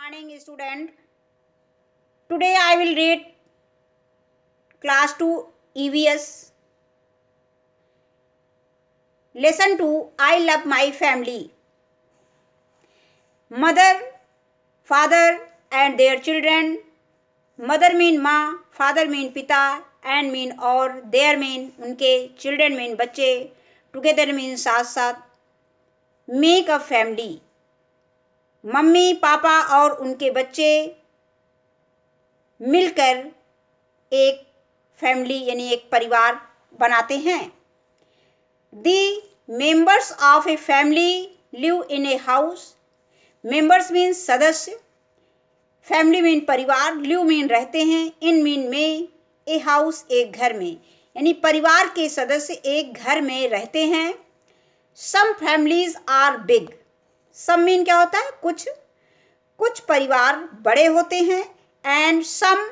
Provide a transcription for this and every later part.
Morning student. Today I will read class 2 EVS lesson 2 I love my family. Mother, father and their children. Mother mean माँ, father mean पिता and mean और their mean उनके children mean बच्चे together mean साथ साथ. Make a family. Mummy papa और उनके बच्चे मिलकर एक फैमिली यानी एक परिवार बनाते हैं. The members of a family live in a house. Members mean सदस्य, फैमिली मीन परिवार, लिव मीन रहते हैं, इन मीन में, ए हाउस एक घर में, यानी परिवार के सदस्य एक घर में रहते हैं. Some families are big. Some mean क्या होता है? कुछ परिवार बड़े होते हैं. And some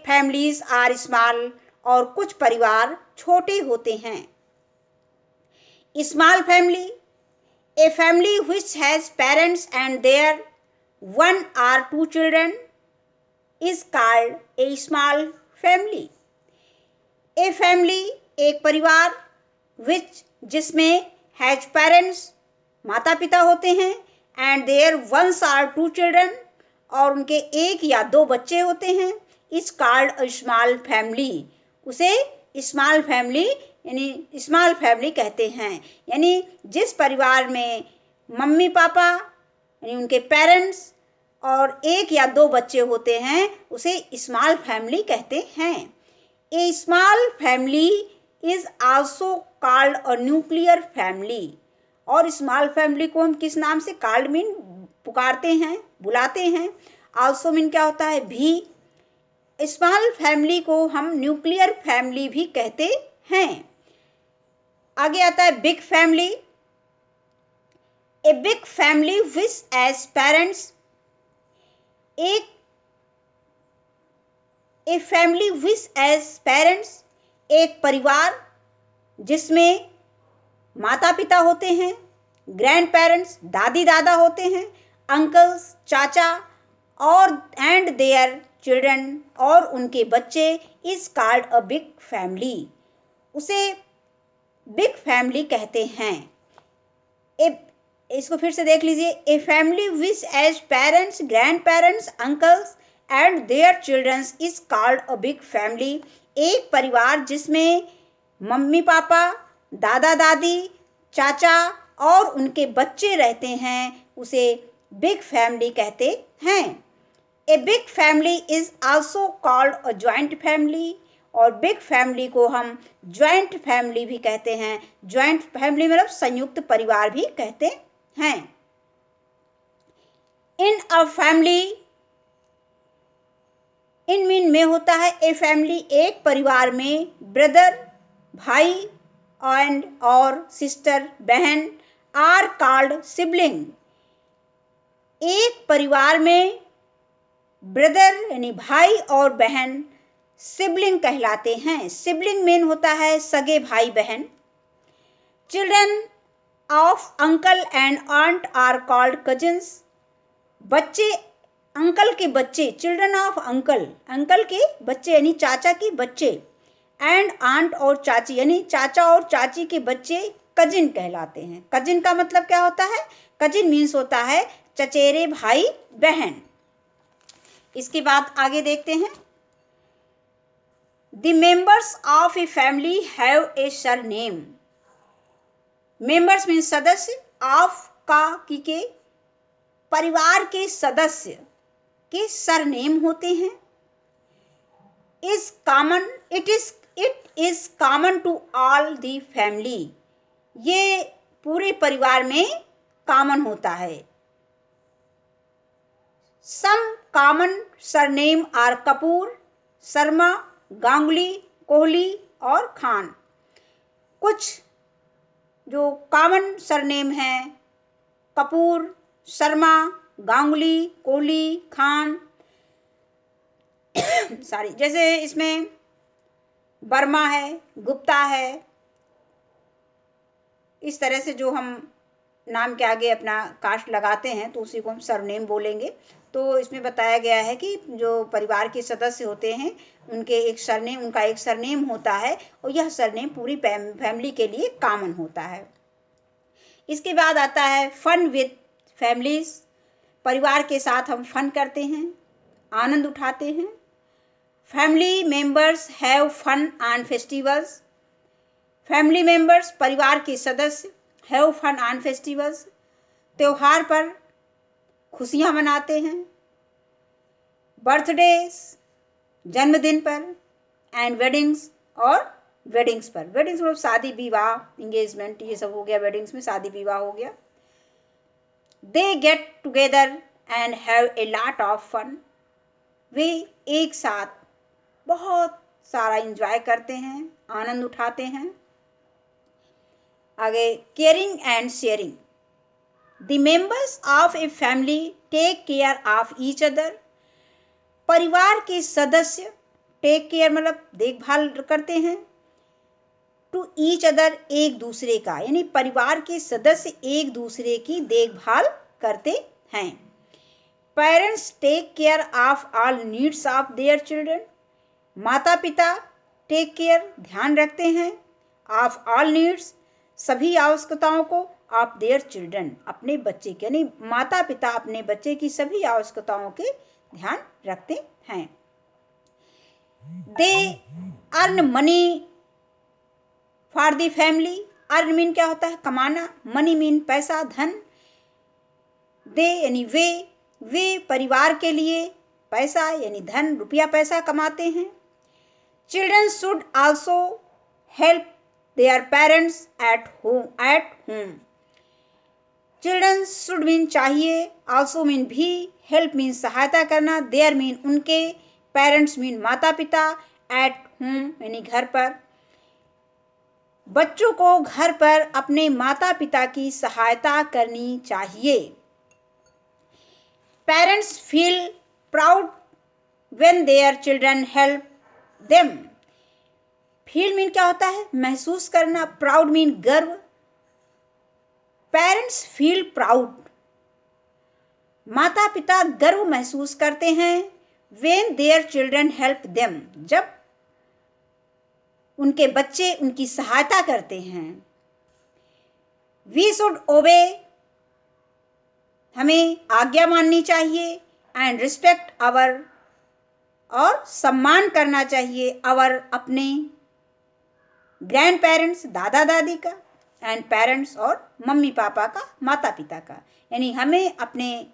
families are small और कुछ परिवार छोटे होते हैं. Small family, a family which has parents and their one or two children is called a small family. A family एक परिवार which जिसमें has parents माता पिता होते हैं and their one or two children और उनके एक या दो बच्चे होते हैं is called a small family. उसे स्मॉल फैमिली यानी स्मॉल फैमिली कहते हैं. यानी जिस परिवार में मम्मी पापा यानी उनके पेरेंट्स और एक या दो बच्चे होते हैं उसे स्मॉल फैमिली कहते हैं. A small family is also called a nuclear family. और स्मॉल फैमिली को हम किस नाम से? कॉल्ड मीन पुकारते हैं, बुलाते हैं. आल्सो मीन क्या होता है? भी. स्मॉल फैमिली को हम न्यूक्लियर फैमिली भी कहते हैं. आगे आता है big family. A big family which has parents. A family which has parents, एक परिवार जिसमें माता पिता होते हैं, ग्रैंड पेरेंट्स दादी दादा होते हैं, अंकल्स चाचा और एंड देयर चिल्ड्रन और उनके बच्चे is called a big family. उसे बिग फैमिली कहते हैं. इसको फिर से देख लीजिए. A family which has parents, grandparents, uncles and their childrens is called a big family. एक परिवार जिसमें मम्मी पापा, दादा दादी, चाचा और उनके बच्चे रहते हैं उसे बिग फैमिली कहते हैं. ए big family is also called a joint family. और बिग फैमिली को हम जॉइंट फैमिली भी कहते हैं. जॉइंट फैमिली मतलब संयुक्त परिवार भी कहते हैं. इन अ फैमिली, इन मीन में होता है ए फैमिली एक परिवार में. ब्रदर भाई एंड और सिस्टर बहन आर कॉल्ड सिबलिंग. एक परिवार में ब्रदर यानी भाई और बहन सिबलिंग कहलाते हैं. सिबलिंग मीन होता है सगे भाई बहन. Children of uncle and aunt are called cousins. बच्चे अंकल के बच्चे, चिल्ड्रन ऑफ अंकल, अंकल के बच्चे यानी चाचा के बच्चे, एंड आंट और चाची यानी चाचा और चाची के बच्चे कजिन कहलाते हैं. कजिन का मतलब क्या होता है? कजिन मीन्स होता है चचेरे भाई बहन. इसके बाद आगे देखते हैं. The members of a family have a surname. Members means सदस्य, ऑफ का की के, परिवार के सदस्य के सरनेम होते हैं. Is common, it is common to all the family. ये पूरे परिवार में कॉमन होता है. Some common surname are Kapoor, Sharma, Ganguly, Kohli और खान. कुछ जो कॉमन सरनेम हैं कपूर, शर्मा, गांगुली, कोहली, खान सॉरी, जैसे इसमें वर्मा है, गुप्ता है. इस तरह से जो हम नाम के आगे अपना कास्ट लगाते हैं तो उसी को हम सरनेम बोलेंगे। तो इसमें बताया गया है कि जो परिवार के सदस्य होते हैं उनका एक सरनेम होता है और यह सरनेम पूरी फैमिली के लिए कॉमन होता है। इसके बाद आता है फन विद फैमिलीज। परिवार के साथ हम फन करते हैं, आनंद उठाते हैं। Family members have fun on festivals. Family members परिवार के सदस्य हैव फन ऑन फेस्टिवल्स त्योहार पर खुशियां मनाते हैं। बर्थडेज जन्मदिन पर, एंड वेडिंग्स और वेडिंग्स पर। वेडिंग्स मतलब शादी विवाह, इंगेजमेंट, ये सब हो गया। वेडिंग्स में शादी विवाह हो गया। They get together and have a lot of fun. वे एक साथ बहुत सारा इंजॉय करते हैं, आनंद उठाते हैं। आगे caring and sharing. The members of a family take care of each other. परिवार के सदस्य टेक केयर मतलब देखभाल करते हैं, टू ईच अदर एक दूसरे का, यानी परिवार के सदस्य एक दूसरे की देखभाल करते हैं। Parents take care of all needs of their children. माता पिता टेक केयर ध्यान रखते हैं, ऑफ ऑल नीड्स सभी आवश्यकताओं को, ऑफ देयर चिल्ड्रन अपने बच्चे के, यानी माता पिता अपने बच्चे की सभी आवश्यकताओं के ध्यान रखते हैं। They earn money for the family. Earn mean क्या होता है? कमाना। मनी मीन पैसा, धन। दे यानी वे परिवार के लिए पैसा यानी धन, रुपया पैसा कमाते हैं। Children should also help their parents at home. Children should mean चाहिए, आल्सो मीन भी, हेल्प मीन सहायता करना, देयर मीन उनके, पेरेंट्स मीन माता पिता, एट होम यानी घर पर। बच्चों को घर पर अपने माता पिता की सहायता करनी चाहिए। Parents feel proud when their children help them. Feel mean क्या होता है? महसूस करना। प्राउड मीन गर्व। पेरेंट्स फील प्राउड माता पिता गर्व महसूस करते हैं, when their children help them जब उनके बच्चे उनकी सहायता करते हैं। वी शुड ओबे हमें आज्ञा माननी चाहिए, एंड रिस्पेक्ट आवर और सम्मान करना चाहिए, आवर अपने, ग्रैंड पेरेंट्स दादा दादी का, एंड पेरेंट्स और मम्मी पापा का, माता पिता का, यानी हमें अपने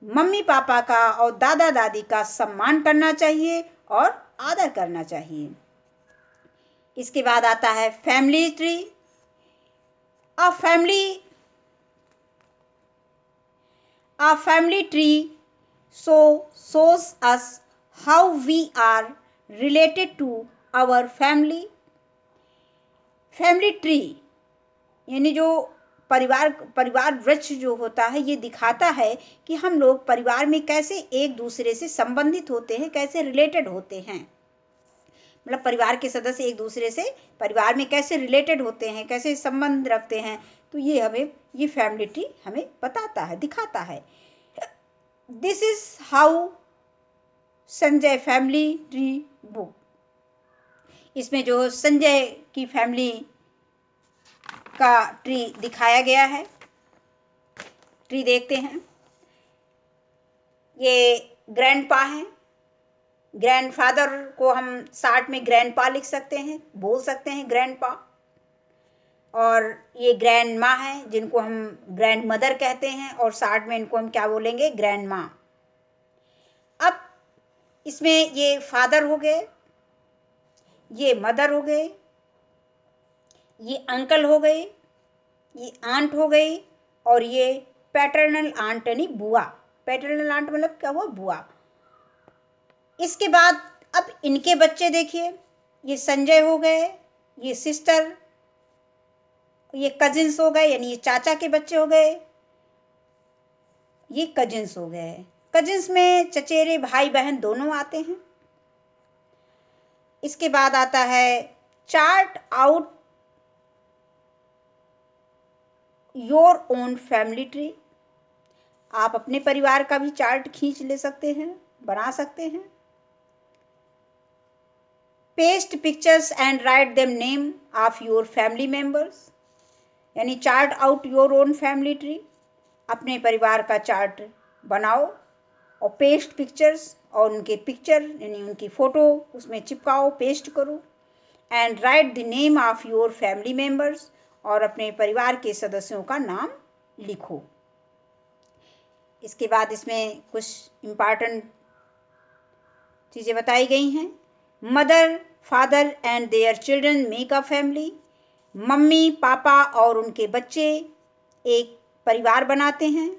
मम्मी पापा का और दादा दादी का सम्मान करना चाहिए और आदर करना चाहिए। इसके बाद आता है family tree. A family tree shows us how we are related to our family. Family tree यानी जो परिवार वृक्ष जो होता है, ये दिखाता है कि हम लोग परिवार में कैसे एक दूसरे से संबंधित होते हैं, कैसे रिलेटेड होते हैं। मतलब परिवार के सदस्य एक दूसरे से परिवार में कैसे रिलेटेड होते हैं, कैसे संबंध रखते हैं। तो ये फैमिली ट्री हमें बताता है, दिखाता है। This is how Sanjay family tree book. इसमें जो संजय की फैमिली का ट्री दिखाया गया है, ट्री देखते हैं। ये ग्रैंडपा है, ग्रैंडफादर को हम शॉर्ट में ग्रैंडपा लिख सकते हैं, बोल सकते हैं ग्रैंडपा। और ये ग्रैंड माँ है जिनको हम ग्रैंड मदर कहते हैं, और शॉर्ट में इनको हम क्या बोलेंगे? ग्रैंड माँ। अब इसमें ये फादर हो गए, ये मदर हो गए, ये अंकल हो गए, ये आंट हो गई, और ये पैटर्नल आंट यानी बुआ। पैटर्नल आंट मतलब क्या हुआ? बुआ। इसके बाद अब इनके बच्चे देखिए, ये संजय हो गए, ये सिस्टर, ये कजिन्स हो गए, यानी ये चाचा के बच्चे हो गए, ये कजिन्स हो गए। कजिन्स में चचेरे भाई बहन दोनों आते हैं। इसके बाद आता है chart out your own family tree. आप अपने परिवार का भी चार्ट खींच ले सकते हैं, बना सकते हैं। Paste pictures and write them name of your family members, यानी chart out your own family tree. अपने परिवार का चार्ट बनाओ और पेस्ट पिक्चर्स, और उनके पिक्चर यानी उनकी फ़ोटो उसमें चिपकाओ, पेस्ट करो। And right the name of your family members, और अपने परिवार के सदस्यों का नाम लिखो। इसके बाद इसमें कुछ इम्पॉर्टेंट चीज़ें बताई गई हैं। Mother, father and their children make a family. Mummy, papa और उनके बच्चे एक परिवार बनाते हैं।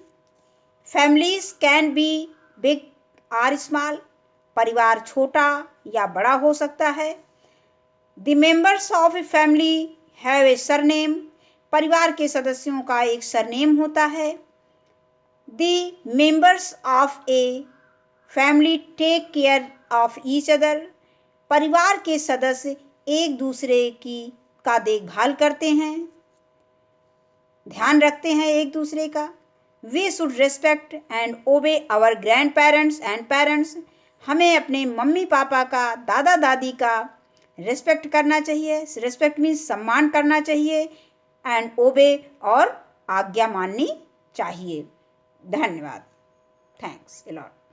Families can be big or small, परिवार छोटा या बड़ा हो सकता है। The members of a family have a surname, परिवार के सदस्यों का एक सरनेम होता है। The members of a family take care of each other, परिवार के सदस्य एक दूसरे का देखभाल करते हैं, ध्यान रखते हैं एक दूसरे का। We should respect and obey our grandparents and parents, हमें अपने मम्मी पापा का, दादा दादी का रेस्पेक्ट करना चाहिए। रेस्पेक्ट मीन्स सम्मान करना चाहिए, एंड ओबे और आज्ञा माननी चाहिए। धन्यवाद। Thanks a lot.